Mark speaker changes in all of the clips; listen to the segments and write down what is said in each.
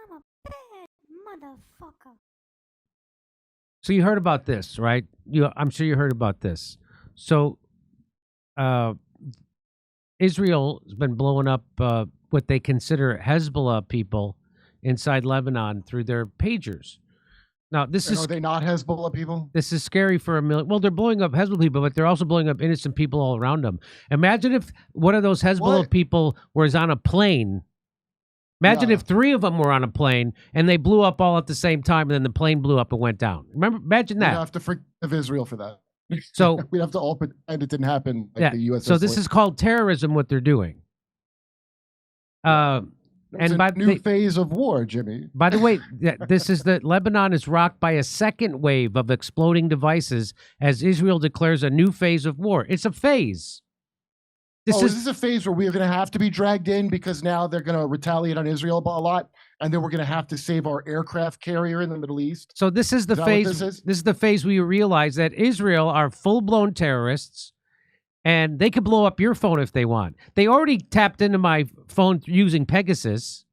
Speaker 1: I'm a bad motherfucker.
Speaker 2: So you heard about this, right? I'm sure you heard about this. So Israel has been blowing up what they consider Hezbollah people inside Lebanon through their pagers. Now, this is...
Speaker 3: Are they not Hezbollah people?
Speaker 2: This is scary for a million... Well, they're blowing up Hezbollah people, but they're also blowing up innocent people all around them. Imagine if one of those Hezbollah people was on a plane. Imagine if 3 of them were on a plane and they blew up all at the same time, and then the plane blew up and went down. Imagine that.
Speaker 3: We'd have to forgive Israel for that.
Speaker 2: So
Speaker 3: we'd have to all pretend it didn't happen. Like the USSR.
Speaker 2: So this is called terrorism, what they're doing.
Speaker 3: And by new phase of war, Jimmy.
Speaker 2: By the way, this is that Lebanon is rocked by a second wave of exploding devices as Israel declares a new phase of war. It's a phase.
Speaker 3: Is this a phase where we're going to have to be dragged in because now they're going to retaliate on Israel a lot, and then we're going to have to save our aircraft carrier in the Middle East?
Speaker 2: So this is the phase. This is the phase where you realize that Israel are full-blown terrorists, and they could blow up your phone if they want. They already tapped into my phone using Pegasus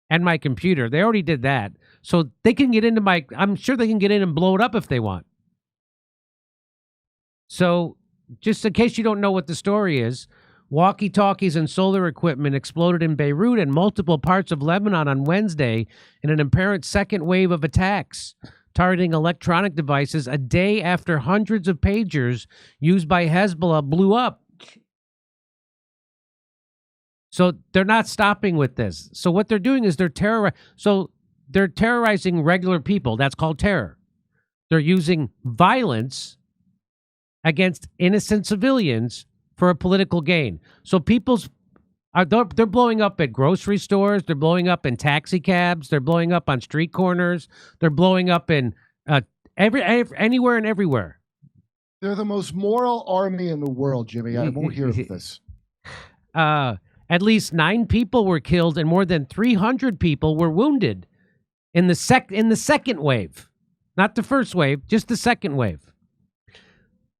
Speaker 2: and my computer. They already did that. So they can get into my... I'm sure they can get in and blow it up if they want. So just in case you don't know what the story is, walkie-talkies and solar equipment exploded in Beirut and multiple parts of Lebanon on Wednesday in an apparent second wave of attacks, targeting electronic devices a day after hundreds of pagers used by Hezbollah blew up. So they're not stopping with this. So what they're doing is they're terrorizing regular people. That's called terror. They're using violence against innocent civilians for a political gain. So they're blowing up at grocery stores. They're blowing up in taxi cabs. They're blowing up on street corners. They're blowing up in anywhere and everywhere.
Speaker 3: They're the most moral army in the world, Jimmy. I won't hear of this.
Speaker 2: At least 9 people were killed and more than 300 people were wounded in the second wave. Not the first wave, just the second wave.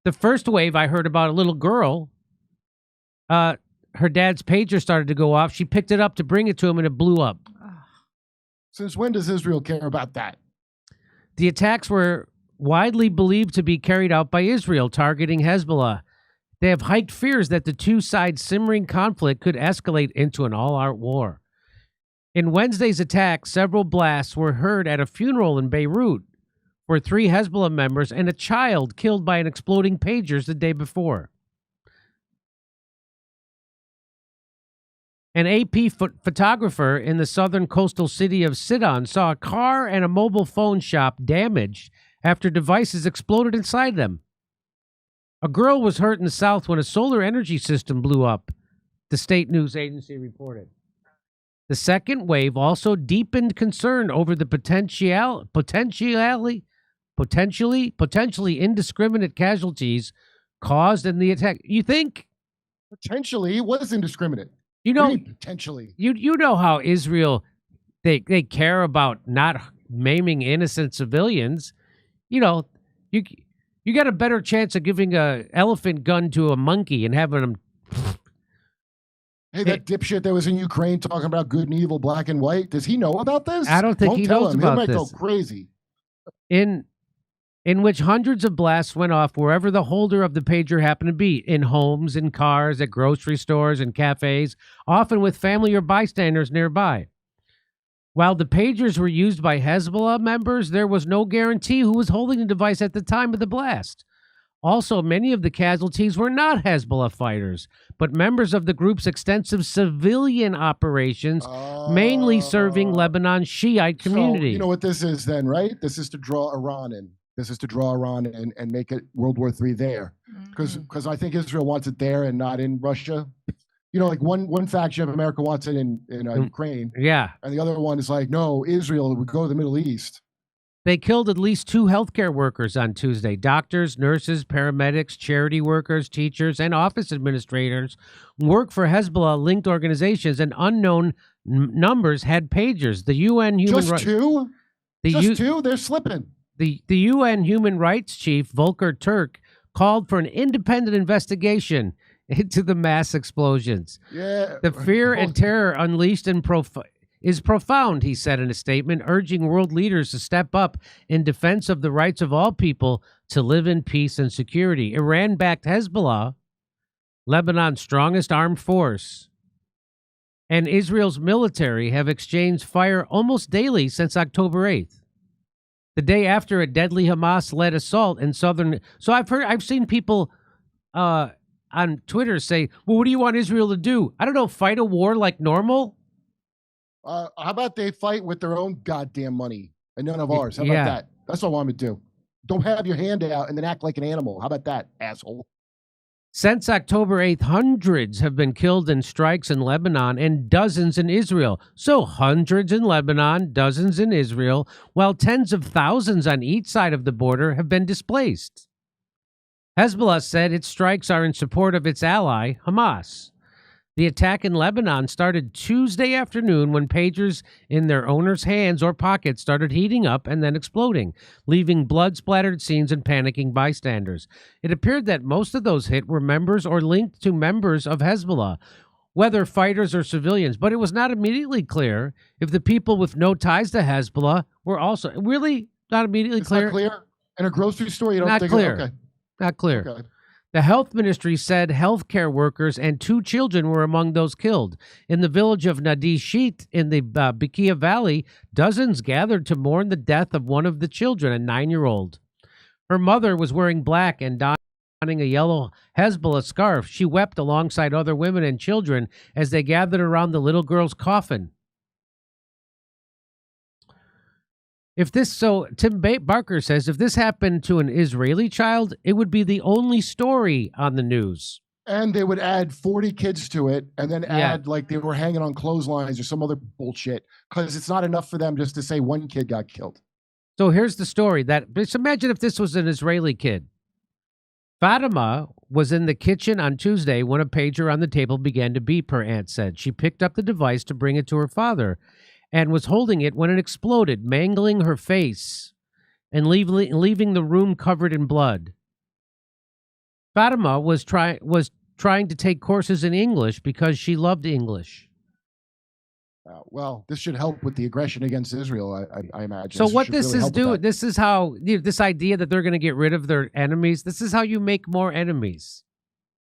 Speaker 2: The first wave, I heard about a little girl. Her dad's pager started to go off. She picked it up to bring it to him, and it blew up.
Speaker 3: Since when does Israel care about that?
Speaker 2: The attacks were widely believed to be carried out by Israel, targeting Hezbollah. They have hiked fears that the two sides' simmering conflict could escalate into an all-out war. In Wednesday's attack, several blasts were heard at a funeral in Beirut, where 3 Hezbollah members and a child killed by an exploding pagers the day before. An AP photographer in the southern coastal city of Sidon saw a car and a mobile phone shop damaged after devices exploded inside them. A girl was hurt in the south when a solar energy system blew up, the state news agency reported. The second wave also deepened concern over the potentially indiscriminate casualties caused in the attack. You think?
Speaker 3: Potentially? What is indiscriminate?
Speaker 2: You know,
Speaker 3: potentially.
Speaker 2: You know how Israel, they care about not maiming innocent civilians. You know, you got a better chance of giving a elephant gun to a monkey and having them.
Speaker 3: Hey, that dipshit that was in Ukraine talking about good and evil, black and white. Does he know about this?
Speaker 2: I don't think he knows about this.
Speaker 3: He might go crazy.
Speaker 2: In which hundreds of blasts went off wherever the holder of the pager happened to be, in homes, in cars, at grocery stores, and cafes, often with family or bystanders nearby. While the pagers were used by Hezbollah members, there was no guarantee who was holding the device at the time of the blast. Also, many of the casualties were not Hezbollah fighters, but members of the group's extensive civilian operations, mainly serving Lebanon's Shiite community.
Speaker 3: So, you know what this is then, right? This is to draw Iran in. This is to draw Iran and make it World War III there. Because I think Israel wants it there and not in Russia. You know, like one faction of America wants it in Ukraine.
Speaker 2: Yeah.
Speaker 3: And the other one is like, no, Israel would go to the Middle East.
Speaker 2: They killed at least 2 healthcare workers on Tuesday. Doctors, nurses, paramedics, charity workers, teachers, and office administrators work for Hezbollah-linked organizations, and unknown numbers had pagers. The UN Human Rights...
Speaker 3: Just 2? Just 2? They're slipping.
Speaker 2: The UN Human Rights Chief, Volker Turk, called for an independent investigation into the mass explosions.
Speaker 3: Yeah.
Speaker 2: The fear and terror unleashed in is profound, he said in a statement, urging world leaders to step up in defense of the rights of all people to live in peace and security. Iran-backed Hezbollah, Lebanon's strongest armed force, and Israel's military have exchanged fire almost daily since October 8th. The day after a deadly Hamas-led assault in southern... So I've seen people on Twitter say, well, what do you want Israel to do? I don't know, fight a war like normal?
Speaker 3: How about they fight with their own goddamn money and none of ours? How about that? That's what I want them to do. Don't have your hand out and then act like an animal. How about that, asshole?
Speaker 2: Since October 8th, hundreds have been killed in strikes in Lebanon and dozens in Israel. So hundreds in Lebanon, dozens in Israel, while tens of thousands on each side of the border have been displaced. Hezbollah said its strikes are in support of its ally, Hamas. The attack in Lebanon started Tuesday afternoon when pagers in their owners' hands or pockets started heating up and then exploding, leaving blood-splattered scenes and panicking bystanders. It appeared that most of those hit were members or linked to members of Hezbollah, whether fighters or civilians, but it was not immediately clear if the people with no ties to Hezbollah were also... Really? Not immediately clear?
Speaker 3: Not clear? In a grocery store, you don't
Speaker 2: not
Speaker 3: think...
Speaker 2: Clear.
Speaker 3: Okay.
Speaker 2: Not clear.
Speaker 3: Okay.
Speaker 2: The health ministry said healthcare workers and 2 children were among those killed. In the village of Nadishit in the Bakia Valley, dozens gathered to mourn the death of one of the children, a 9-year-old. Her mother was wearing black and donning a yellow Hezbollah scarf. She wept alongside other women and children as they gathered around the little girl's coffin. Tim Barker says, if this happened to an Israeli child, it would be the only story on the news.
Speaker 3: And they would add 40 kids to it and then add like they were hanging on clotheslines or some other bullshit because it's not enough for them just to say one kid got killed.
Speaker 2: So here's the story. Just imagine if this was an Israeli kid. Fatima was in the kitchen on Tuesday when a pager on the table began to beep, her aunt said. She picked up the device to bring it to her father and was holding it when it exploded, mangling her face and leaving the room covered in blood. Fatima was trying to take courses in English because she loved English.
Speaker 3: Well, this should help with the aggression against Israel, I imagine.
Speaker 2: So what this is doing, this is how, this idea that they're going to get rid of their enemies, this is how you make more enemies.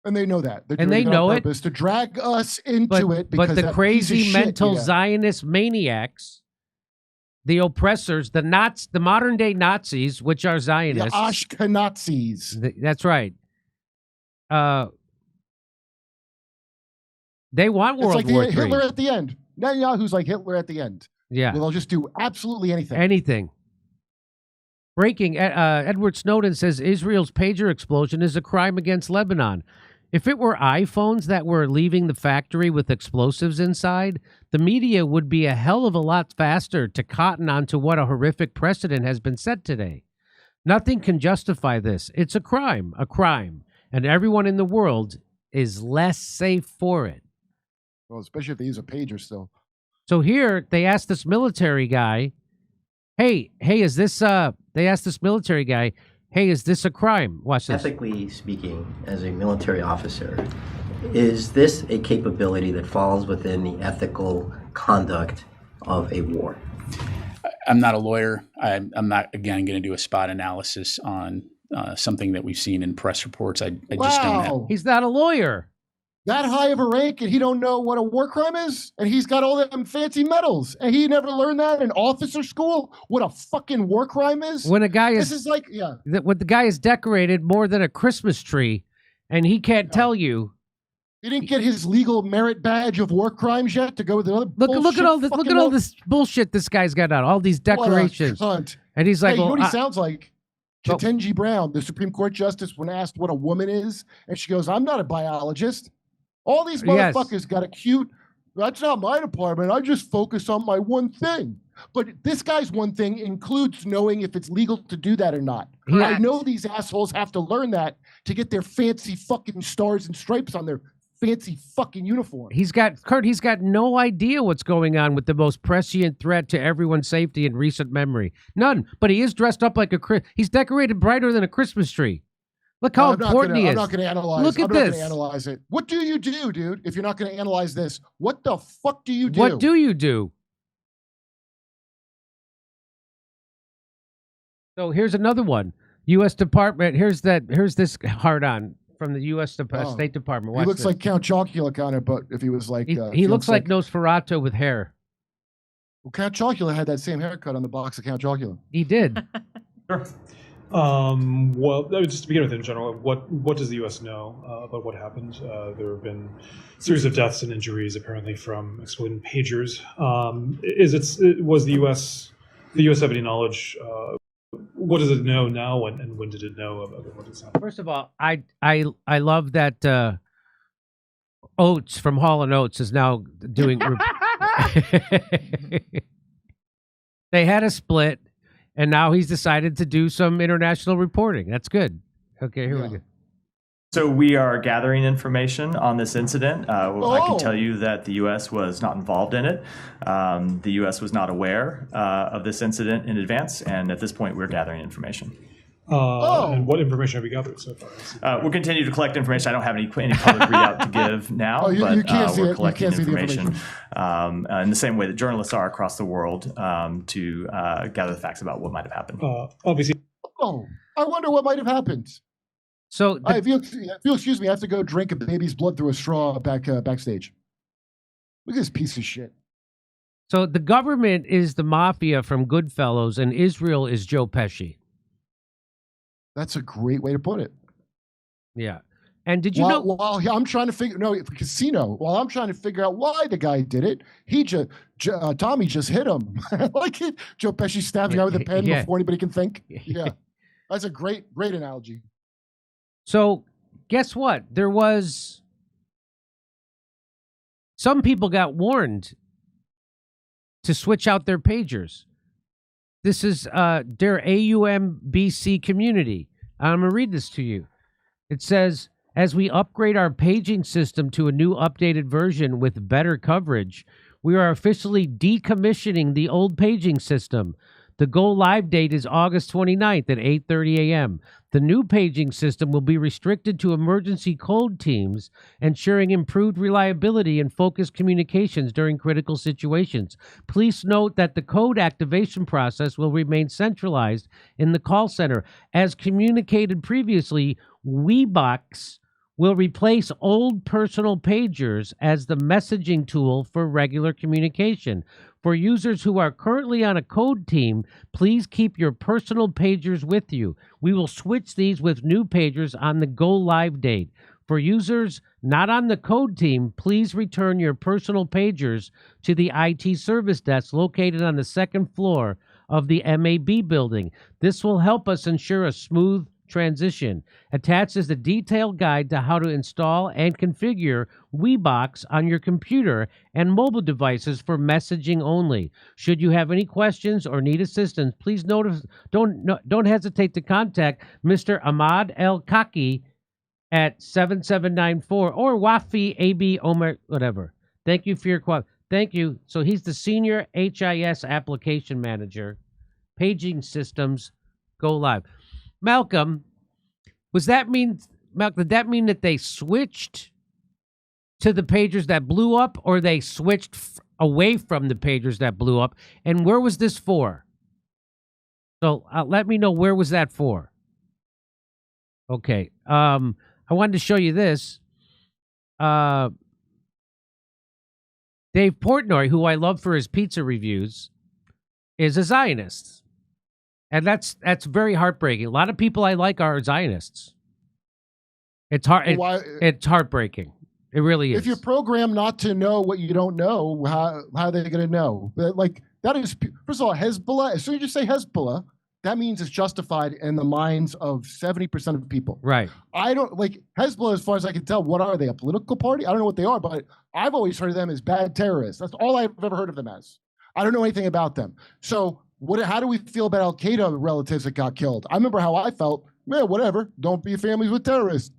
Speaker 3: And they know that.
Speaker 2: And they know it.
Speaker 3: To drag us into it.
Speaker 2: But the crazy mental Zionist maniacs, the oppressors, the modern-day Nazis, which are Zionists.
Speaker 3: The Ashkenazis.
Speaker 2: That's right. They want World War III.
Speaker 3: Hitler at the end. Netanyahu's like Hitler at the end.
Speaker 2: Yeah.
Speaker 3: Well, they'll just do absolutely anything.
Speaker 2: Anything. Breaking, Edward Snowden says Israel's pager explosion is a crime against Lebanon. If it were iPhones that were leaving the factory with explosives inside, the media would be a hell of a lot faster to cotton onto what a horrific precedent has been set today. Nothing can justify this. It's a crime, and everyone in the world is less safe for it.
Speaker 3: Well, especially if they use a pager still.
Speaker 2: So here, they asked this military guy, hey, is this, they asked this military guy, hey, is this a crime? Watch this.
Speaker 4: Ethically speaking, as a military officer, is this a capability that falls within the ethical conduct of a war?
Speaker 5: I'm not a lawyer. I'm not, again, going to do a spot analysis on something that we've seen in press reports. I just don't have.
Speaker 2: He's not a lawyer.
Speaker 3: That high of a rank, and he don't know what a war crime is, and he's got all them fancy medals, and he never learned that in officer school. What a fucking war crime is.
Speaker 2: When a guy is,
Speaker 3: this is like,
Speaker 2: when the guy is decorated more than a Christmas tree, and he can't tell you.
Speaker 3: He didn't get his legal merit badge of war crimes yet to go with the other.
Speaker 2: Look at all this bullshit this guy's got out. All these decorations, and he's like,
Speaker 3: hey, you know what he sounds like? Ketanji Brown, the Supreme Court justice, when asked what a woman is, and she goes, "I'm not a biologist." All these motherfuckers got a cute, that's not my department. I just focus on my one thing. But this guy's one thing includes knowing if it's legal to do that or not. I know these assholes have to learn that to get their fancy fucking stars and stripes on their fancy fucking uniform.
Speaker 2: He's got no idea what's going on with the most prescient threat to everyone's safety in recent memory. None. But he is dressed up like he's decorated brighter than a Christmas tree. Look how important he is.
Speaker 3: I'm not going to analyze.
Speaker 2: Look at
Speaker 3: I'm
Speaker 2: this.
Speaker 3: not going to analyze it. What do you do, dude? If you're not going to analyze this, what the fuck do you do?
Speaker 2: What do you do? So here's another one. U.S. Department. Here's this hard on from the U.S. State Department.
Speaker 3: He looks like Count Chocula kind of, but if he was like
Speaker 2: he looks like Nosferatu with hair.
Speaker 3: Well, Count Chocula had that same haircut on the box of Count Chocula.
Speaker 2: He did.
Speaker 6: Sure. Well, just to begin with, in general, what does the U.S. know about what happened? There have been a series of deaths and injuries, apparently from exploited pagers. Was the U.S. have any knowledge? What does it know now, and when did it know about what has happened?
Speaker 2: First of all, I love that Oates from Hall & Oates is now doing. They had a split, and now he's decided to do some international reporting. That's good. Okay, here we go.
Speaker 7: So we are gathering information on this incident. I can tell you that the U.S. was not involved in it. The U.S. was not aware of this incident in advance, and at this point, we're gathering information.
Speaker 6: And what information have you gathered so far?
Speaker 7: We'll continue to collect information. I don't have any public readout to give now, but we're collecting information in the same way that journalists are across the world to gather the facts about what might have happened.
Speaker 6: Obviously.
Speaker 3: Oh, I wonder what might have happened.
Speaker 2: So
Speaker 3: if you'll excuse me, I have to go drink a baby's blood through a straw backstage. Look at this piece of shit.
Speaker 2: So the government is the mafia from Goodfellas, and Israel is Joe Pesci.
Speaker 3: That's a great way to put it.
Speaker 2: Yeah. And did you know?
Speaker 3: While I'm trying to figure casino. While I'm trying to figure out why the guy did it, Tommy just hit him. Like it. Joe Pesci stabbed the guy with a pen before anybody can think. Yeah, that's a great analogy.
Speaker 2: So guess what? There was some people got warned to switch out their pagers. This is their AUMBC community. I'm going to read this to you. It says, as we upgrade our paging system to a new updated version with better coverage, we are officially decommissioning the old paging system. The go-live date is August 29th at 8:30 a.m. The new paging system will be restricted to emergency code teams, ensuring improved reliability and focused communications during critical situations. Please note that the code activation process will remain centralized in the call center. As communicated previously, WeBox will replace old personal pagers as the messaging tool for regular communication. For users who are currently on a code team, please keep your personal pagers with you. We will switch these with new pagers on the go-live date. For users not on the code team, please return your personal pagers to the IT service desk located on the second floor of the MAB building. This will help us ensure a smooth transition. Attached is a detailed guide to how to install and configure WeBox on your computer and mobile devices for messaging only. Should you have any questions or need assistance, please don't hesitate to contact Mr. Ahmad El Kaki at 7794 or Wafi AB Omer, whatever. Thank you for your call. Thank you. So he's the senior HIS application manager. Paging systems go live. Malcolm, did that mean that they switched to the pagers that blew up, or they switched away from the pagers that blew up? And where was this for? So let me know, where was that for? Okay. I wanted to show you this. Dave Portnoy, who I love for his pizza reviews, is a Zionist. And that's very heartbreaking. A lot of people I like are Zionists. It's it's heartbreaking. It really is.
Speaker 3: If you're programmed not to know what you don't know, how are they going to know? Like, that is, first of all, Hezbollah, as soon as you say Hezbollah, that means it's justified in the minds of 70% of people.
Speaker 2: Right.
Speaker 3: I don't, like, Hezbollah, as far as I can tell, what are they? A political party? I don't know what they are, but I've always heard of them as bad terrorists. That's all I've ever heard of them as. I don't know anything about them. So, how do we feel about Al-Qaeda relatives that got killed? I remember how I felt. Yeah, whatever. Don't be families with terrorists.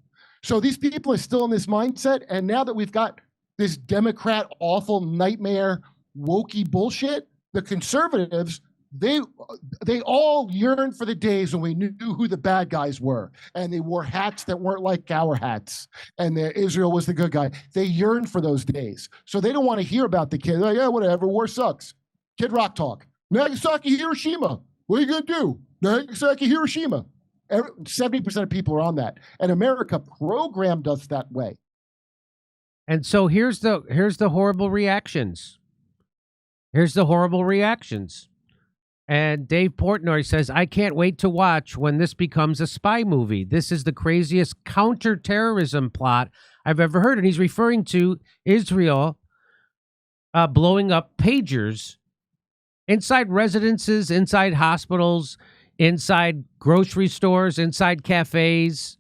Speaker 3: So these people are still in this mindset. And now that we've got this Democrat awful nightmare wokey bullshit, the conservatives, they all yearn for the days when we knew who the bad guys were. And they wore hats that weren't like our hats. And Israel was the good guy. They yearn for those days. So they don't want to hear about the kid. They're like, yeah, whatever. War sucks. Kid Rock talk. Nagasaki, Hiroshima. What are you going to do? Nagasaki, Hiroshima. 70% of people are on that. And America programmed us that way.
Speaker 2: And so here's the horrible reactions. Here's the horrible reactions. And Dave Portnoy says, I can't wait to watch when this becomes a spy movie. This is the craziest counterterrorism plot I've ever heard. And he's referring to Israel blowing up pagers inside residences, inside hospitals, inside grocery stores, inside cafes.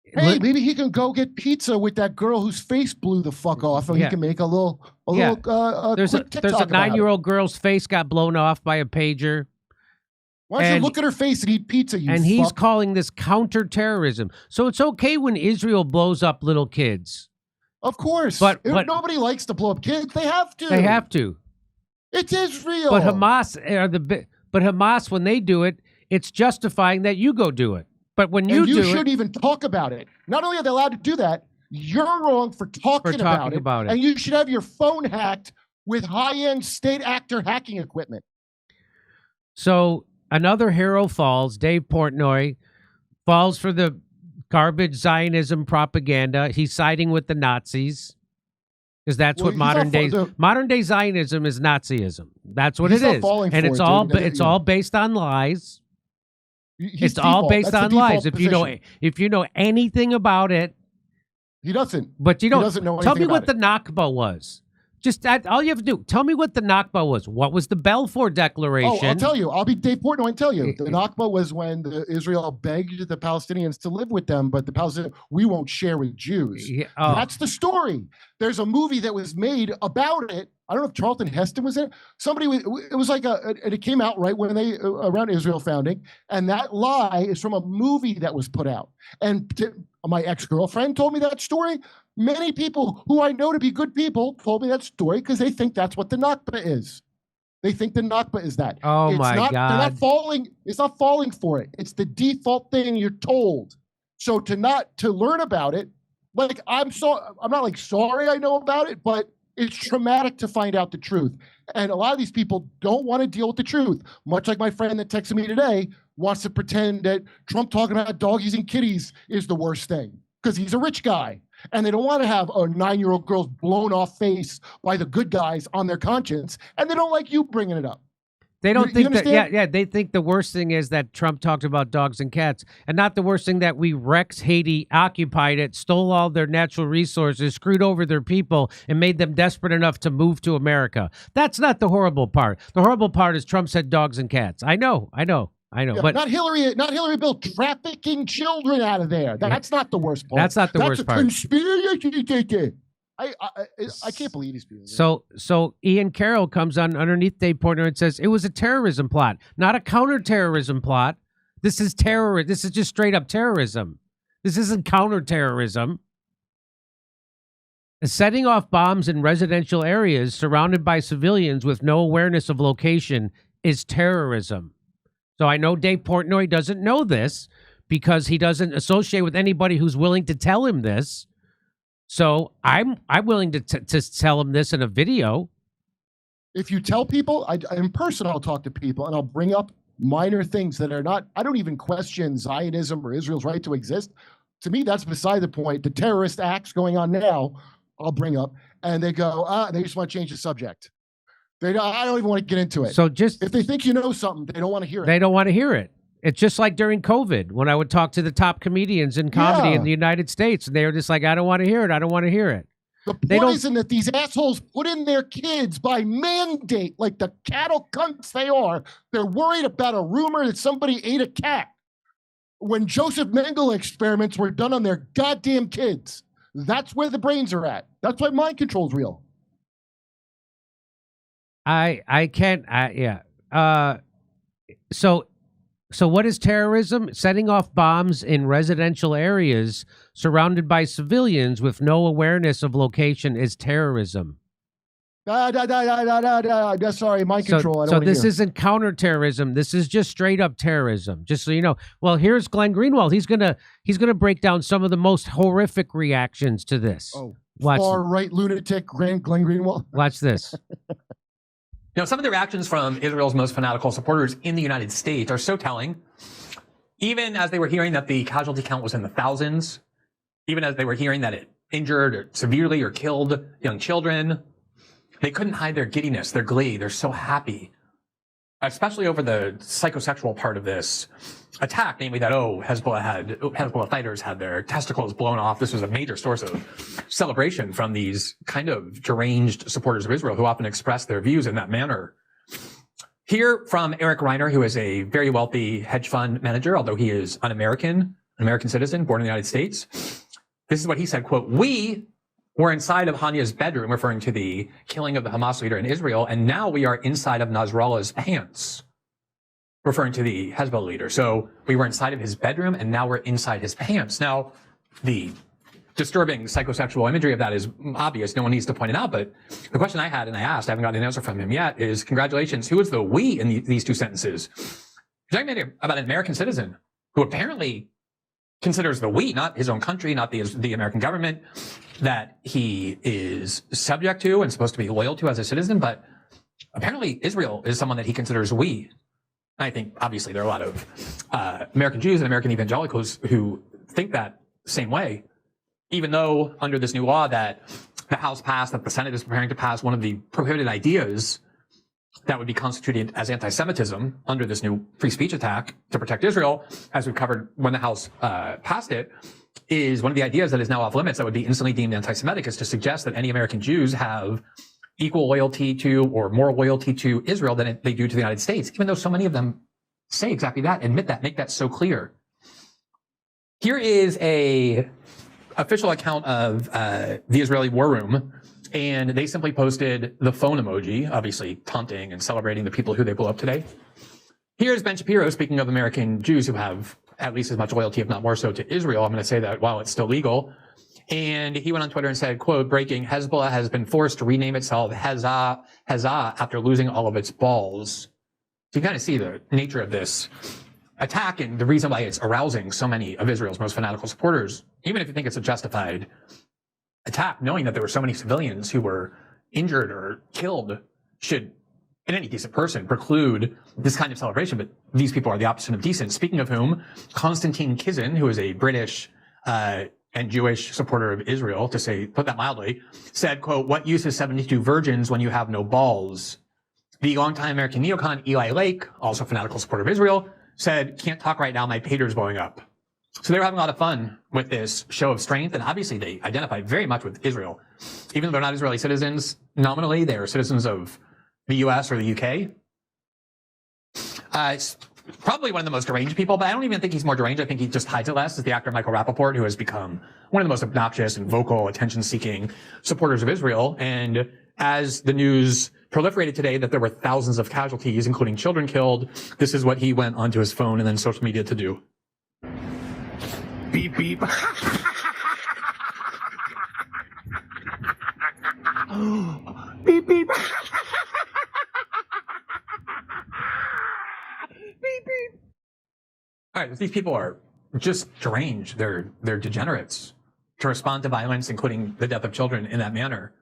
Speaker 3: Hey, maybe he can go get pizza with that girl whose face blew the fuck off, and he can make a little
Speaker 2: there's a 9-year-old girl's face got blown off by a pager.
Speaker 3: Why don't you look at her face and eat pizza, you
Speaker 2: And
Speaker 3: fuck?
Speaker 2: he's calling this counterterrorism. So it's okay when Israel blows up little kids.
Speaker 3: Of course.
Speaker 2: But
Speaker 3: nobody likes to blow up kids. They have to.
Speaker 2: They have to.
Speaker 3: It's Israel.
Speaker 2: But Hamas, when they do it, it's justifying that you go do it. But when you
Speaker 3: shouldn't even talk about it. Not only are they allowed to do that, you're wrong for talking about it. And you should have your phone hacked with high-end state actor hacking equipment.
Speaker 2: So another hero falls. Dave Portnoy falls for the garbage Zionism propaganda. He's siding with the Nazis because that's what modern day Zionism is. Nazism. That's what it is, and it's all based on lies. It's all based on lies. If you know anything about it,
Speaker 3: he doesn't.
Speaker 2: But you don't.
Speaker 3: He doesn't know
Speaker 2: tell me
Speaker 3: anything
Speaker 2: what
Speaker 3: about
Speaker 2: the Nakba was. Just all you have to do. Tell me what the Nakba was. What was the Balfour Declaration?
Speaker 3: Oh, I'll tell you. I'll be Dave Portnoy and tell you. The Nakba was when Israel begged the Palestinians to live with them, but the Palestinians, we won't share with Jews.
Speaker 2: Yeah,
Speaker 3: That's the story. There's a movie that was made about it. I don't know if Charlton Heston was in it. It was like and it came out right when they, around Israel founding. And that lie is from a movie that was put out. And my ex-girlfriend told me that story. Many people who I know to be good people told me that story because they think that's what the Nakba is. They think the Nakba is that.
Speaker 2: Oh, my God.
Speaker 3: They're not falling. It's not falling for it. It's the default thing you're told. So to learn about it, like I'm not like sorry I know about it, but it's traumatic to find out the truth. And a lot of these people don't want to deal with the truth. Much like my friend that texted me today wants to pretend that Trump talking about doggies and kitties is the worst thing because he's a rich guy. And they don't want to have a 9-year-old girl's blown off face by the good guys on their conscience. And they don't like you bringing it up.
Speaker 2: They don't think that, they think the worst thing is that Trump talked about dogs and cats, and not the worst thing that we wrecked Haiti, occupied it, stole all their natural resources, screwed over their people, and made them desperate enough to move to America. That's not the horrible part. The horrible part is Trump said dogs and cats. I know.
Speaker 3: Yeah,
Speaker 2: but
Speaker 3: not Hillary Bill trafficking children out of there. That's not the worst part.
Speaker 2: That's not the worst part.
Speaker 3: Conspiracy. I can't believe these people.
Speaker 2: So Ian Carroll comes on underneath Dave Portnoy and says it was a terrorism plot, not a counterterrorism plot. This is terror. This is just straight up terrorism. This isn't counterterrorism. Setting off bombs in residential areas surrounded by civilians with no awareness of location is terrorism. So I know Dave Portnoy doesn't know this because he doesn't associate with anybody who's willing to tell him this. So I'm willing to tell him this in a video.
Speaker 3: If you tell people, in person, I'll talk to people and I'll bring up minor things that are not, I don't even question Zionism or Israel's right to exist. To me, that's beside the point. The terrorist acts going on now, I'll bring up, and they go, they just want to change the subject. I don't even want to get into it.
Speaker 2: So just
Speaker 3: if they think you know something, they don't want to hear it.
Speaker 2: They don't want to hear it. It's just like during COVID when I would talk to the top comedians in comedy in the United States, and they were just like, I don't want to hear it. I don't want to hear it.
Speaker 3: The point isn't that these assholes put in their kids by mandate, like the cattle cunts they are. They're worried about a rumor that somebody ate a cat. When Joseph Mengele experiments were done on their goddamn kids, that's where the brains are at. That's why mind control is real.
Speaker 2: I can't. So what is terrorism? Setting off bombs in residential areas surrounded by civilians with no awareness of location is terrorism.
Speaker 3: Sorry, mind control.
Speaker 2: So this isn't counterterrorism. This is just straight up terrorism. Just so you know. Well, here's Glenn Greenwald. He's gonna break down some of the most horrific reactions to this.
Speaker 3: Far right lunatic Glenn Greenwald.
Speaker 2: Watch this.
Speaker 8: some of the reactions from Israel's most fanatical supporters in the United States are so telling. Even as they were hearing that the casualty count was in the thousands, even as they were hearing that it injured or severely or killed young children, they couldn't hide their giddiness, their glee. They're so happy, especially over the psychosexual part of this attack, namely that, Hezbollah fighters had their testicles blown off. This was a major source of celebration from these kind of deranged supporters of Israel who often express their views in that manner. Here from Eric Reiner, who is a very wealthy hedge fund manager, although he is an American citizen, born in the United States. This is what he said, quote, "We were inside of Hanya's bedroom," referring to the killing of the Hamas leader in Israel, "and now we are inside of Nasrallah's pants," referring to the Hezbollah leader. So we were inside of his bedroom, and now we're inside his pants. Now, the disturbing psychosexual imagery of that is obvious. No one needs to point it out. But the question I had, and I asked, I haven't gotten an answer from him yet, is congratulations. Who is the we in these two sentences? You're talking about an American citizen who apparently considers the we, not his own country, not the American government, that he is subject to and supposed to be loyal to as a citizen. But apparently Israel is someone that he considers we. I think obviously there are a lot of American Jews and American evangelicals who think that same way. Even though under this new law that the House passed, that the Senate is preparing to pass, one of the prohibited ideas that would be constituted as anti-Semitism under this new free speech attack to protect Israel, as we covered when the House passed it, is one of the ideas that is now off limits that would be instantly deemed anti-Semitic, is to suggest that any American Jews have equal loyalty to or more loyalty to Israel than they do to the United States, even though so many of them say exactly that, admit that, make that so clear. Here is a official account of the Israeli war room, and they simply posted the phone emoji, obviously taunting and celebrating the people who they blew up today. Here's Ben Shapiro speaking of American Jews who have at least as much loyalty, if not more so, to Israel. I'm going to say that while it's still legal. And he went on Twitter and said, quote, "Breaking, Hezbollah has been forced to rename itself Hezbollah after losing all of its balls." So you kind of see the nature of this attack and the reason why it's arousing so many of Israel's most fanatical supporters, even if you think it's a justified attack, knowing that there were so many civilians who were injured or killed should, in any decent person, preclude this kind of celebration. But these people are the opposite of decent. Speaking of whom, Konstantin Kizin, who is a British and Jewish supporter of Israel, to say, put that mildly, said, quote, "What use is 72 virgins when you have no balls?" The longtime American neocon Eli Lake, also a fanatical supporter of Israel, said, "Can't talk right now, my pager's blowing up." So they were having a lot of fun with this show of strength, and obviously they identify very much with Israel. Even though they're not Israeli citizens, nominally, they are citizens of the US or the UK. It's probably one of the most deranged people, but I don't even think he's more deranged. I think he just hides it less, is the actor Michael Rappaport, who has become one of the most obnoxious and vocal, attention-seeking supporters of Israel. And as the news proliferated today that there were thousands of casualties, including children killed, this is what he went onto his phone and then social media to do. Beep, beep. Beep, beep. Beep, beep. All right, these people are just deranged. They're degenerates to respond to violence, including the death of children, in that manner.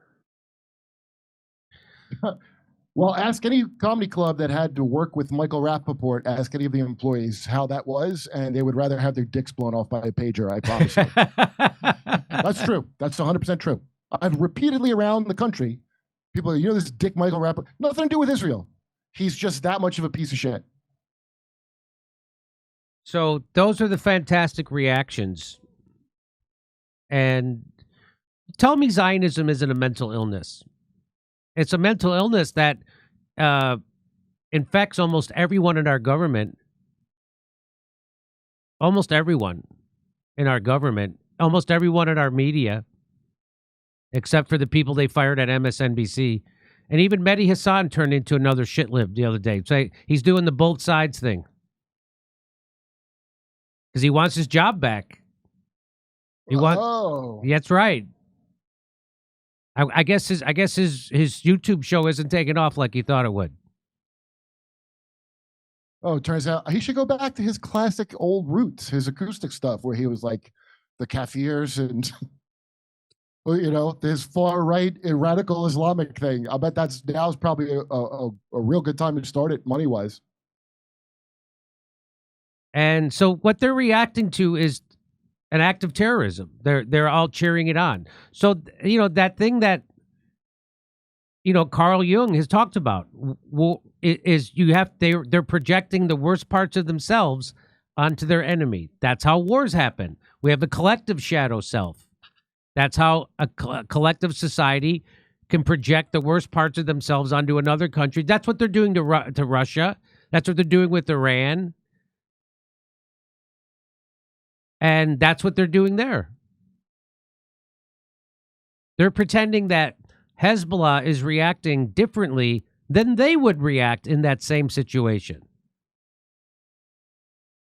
Speaker 3: Well, ask any comedy club that had to work with Michael Rappaport, ask any of the employees how that was, and they would rather have their dicks blown off by a pager, I promise you. That's true. That's 100% true. I've repeatedly around the country, people are, this dick Michael Rappaport, nothing to do with Israel. He's just that much of a piece of shit.
Speaker 2: So those are the fantastic reactions. And tell me Zionism isn't a mental illness. It's a mental illness that infects almost everyone in our government. Almost everyone in our government. Almost everyone in our media. Except for the people they fired at MSNBC. And even Mehdi Hassan turned into another shitlib the other day. So he's doing the both sides thing. Because he wants his job back. He wants. Oh, that's right. I guess his YouTube show isn't taking off like he thought it would.
Speaker 3: Oh, it turns out he should go back to his classic old roots, his acoustic stuff, where he was like the Kafirs and Well, you know, this far right radical Islamic thing. I bet now's probably a real good time to start it money wise.
Speaker 2: And so what they're reacting to is an act of terrorism. They're all cheering it on. So, you know, that thing that, you know, Carl Jung has talked about is they're projecting the worst parts of themselves onto their enemy. That's how wars happen. We have a collective shadow self. That's how a collective society can project the worst parts of themselves onto another country. That's what they're doing to Russia. That's what they're doing with Iran. And that's what they're doing there. They're pretending that Hezbollah is reacting differently than they would react in that same situation.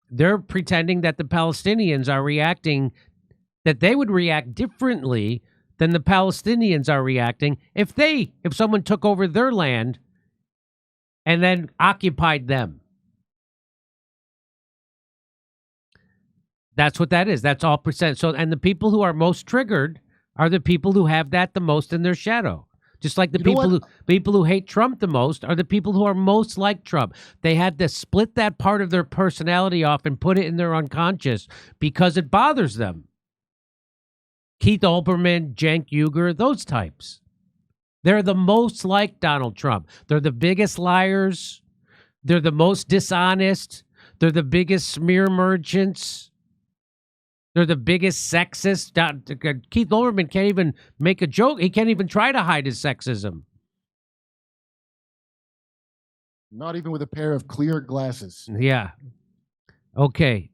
Speaker 2: They're pretending that the Palestinians are reacting, that they would react differently than the Palestinians are reacting if someone took over their land and then occupied them. That's what that is. That's all percent. So, and the people who are most triggered are the people who have that the most in their shadow. Just like the people who hate Trump the most are the people who are most like Trump. They had to split that part of their personality off and put it in their unconscious because it bothers them. Keith Olbermann, Cenk Uygur, those types. They're the most like Donald Trump. They're the biggest liars. They're the most dishonest. They're the biggest smear merchants. They're the biggest sexist. Keith Olbermann can't even make a joke. He can't even try to hide his sexism.
Speaker 3: Not even with a pair of clear glasses.
Speaker 2: Yeah. Okay.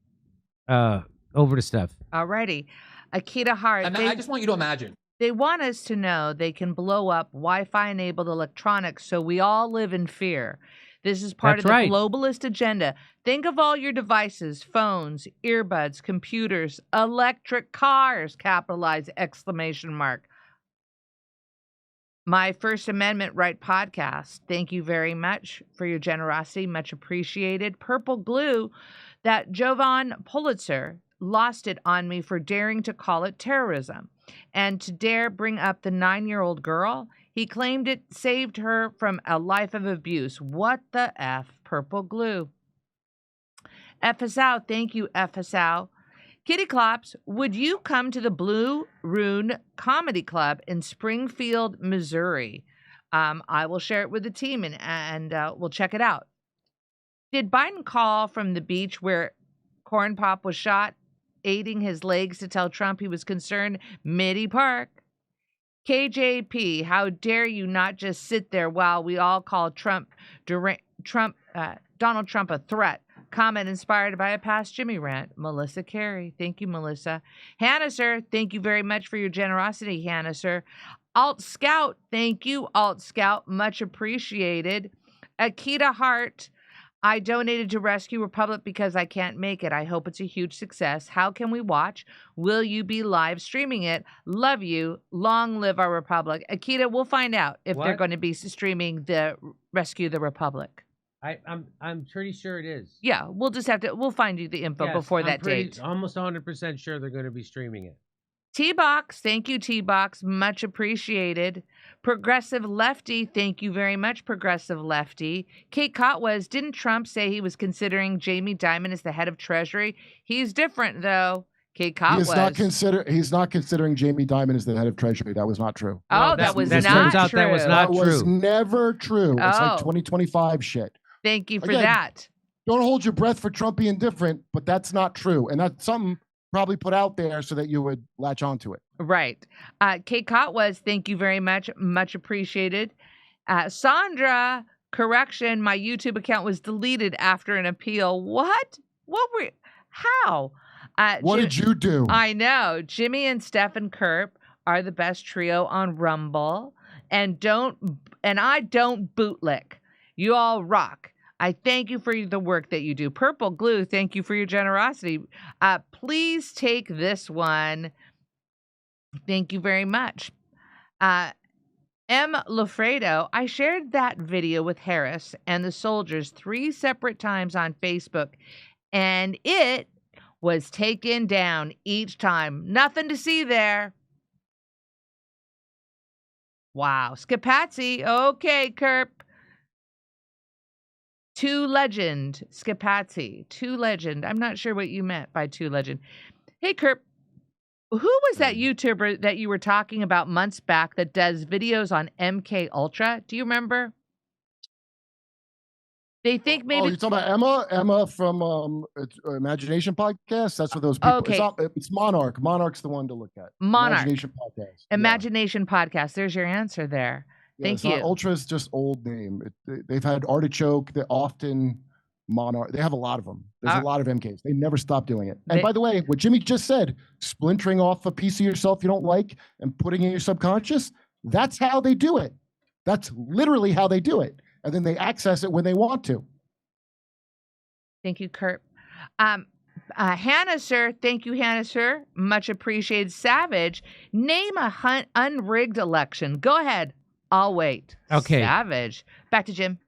Speaker 2: Over to Steph.
Speaker 9: Alrighty. Akita Hart.
Speaker 8: I just want you to imagine.
Speaker 9: They want us to know they can blow up Wi-Fi-enabled electronics so we all live in fear. This is part of the globalist agenda. Think of all your devices, phones, earbuds, computers, electric cars, capitalized exclamation mark. My First Amendment Right podcast. Thank you very much for your generosity. Much appreciated. Purple glue, that Jovan Pulitzer lost it on me for daring to call it terrorism. And to dare bring up the 9-year-old girl, he claimed it saved her from a life of abuse. What the F? Purple glue. FSOW, thank you, FSOW. Kitty Klops, would you come to the Blue Rune Comedy Club in Springfield, Missouri? I will share it with the team and we'll check it out. Did Biden call from the beach where Cornpop was shot, aiding his legs to tell Trump he was concerned? Mitty Park. KJP, how dare you not just sit there while we all call Donald Trump a threat? Comment inspired by a past Jimmy rant. Melissa Carey. Thank you, Melissa. Hannah, sir, thank you very much for your generosity, Hannah, sir. Alt Scout, thank you, Alt Scout. Much appreciated. Akita Hart, I donated to Rescue Republic because I can't make it. I hope it's a huge success. How can we watch? Will you be live streaming it? Love you. Long live our Republic. Akita, we'll find out if they're going to be streaming the Rescue the Republic.
Speaker 2: I'm pretty sure it is.
Speaker 9: Yeah, we'll find you the info before that date.
Speaker 2: Almost 100% sure they're going to be streaming it.
Speaker 9: T-Box, thank you, T-Box. Much appreciated. Progressive Lefty, thank you very much, Progressive Lefty. Kate Cotwas, didn't Trump say he was considering Jamie Dimon as the head of Treasury? He's different, though. Kate Cotwas.
Speaker 3: He's not considering Jamie Dimon as the head of Treasury. That was not true.
Speaker 9: Oh, that was not true.
Speaker 2: Turns out that was not true.
Speaker 3: That was never true. It's like 2025 shit.
Speaker 9: Thank you for that.
Speaker 3: Don't hold your breath for Trump being different, but that's not true. And that's something probably put out there so that you would latch onto it.
Speaker 9: Right. Kate Cotwas, thank you very much. Much appreciated. Sandra, correction, my YouTube account was deleted after an appeal. What? How?
Speaker 3: What did you do?
Speaker 9: I know. Jimmy and Stephen Kerp are the best trio on Rumble. And I don't bootlick. You all rock. I thank you for the work that you do. Purple Glue, thank you for your generosity. Please take this one. Thank you very much. M. Lafredo, I shared that video with Harris and the soldiers 3 separate times on Facebook, and it was taken down each time. Nothing to see there. Wow. Skipatsy. Okay, Kerp. Two legend. Skipatsy. Two legend. I'm not sure what you meant by two legend. Hey, Kerp. Who was that YouTuber that you were talking about months back that does videos on MK Ultra? Do you remember? They think maybe.
Speaker 3: Oh, you're talking about Emma? Emma from Imagination Podcast? That's what those people.
Speaker 9: Okay.
Speaker 3: It's Monarch. Monarch's the one to look at.
Speaker 9: Monarch.
Speaker 3: Imagination Podcast.
Speaker 9: Imagination Podcast. There's your answer there.
Speaker 3: Yeah,
Speaker 9: Thank
Speaker 3: it's
Speaker 9: you.
Speaker 3: not, Ultra is just old name. They've had Artichoke. They often Monarch. They have a lot of them. There's a lot of MKs. They never stop doing it. And by the way, what Jimmy just said, splintering off a piece of yourself you don't like and putting it in your subconscious, that's how they do it. That's literally how they do it. And then they access it when they want to.
Speaker 9: Thank you, Kurt. Hannah, sir. Thank you, Hannah, sir. Much appreciated. Savage, name a unrigged election. Go ahead. I'll wait.
Speaker 2: Okay.
Speaker 9: Savage. Back to Jim.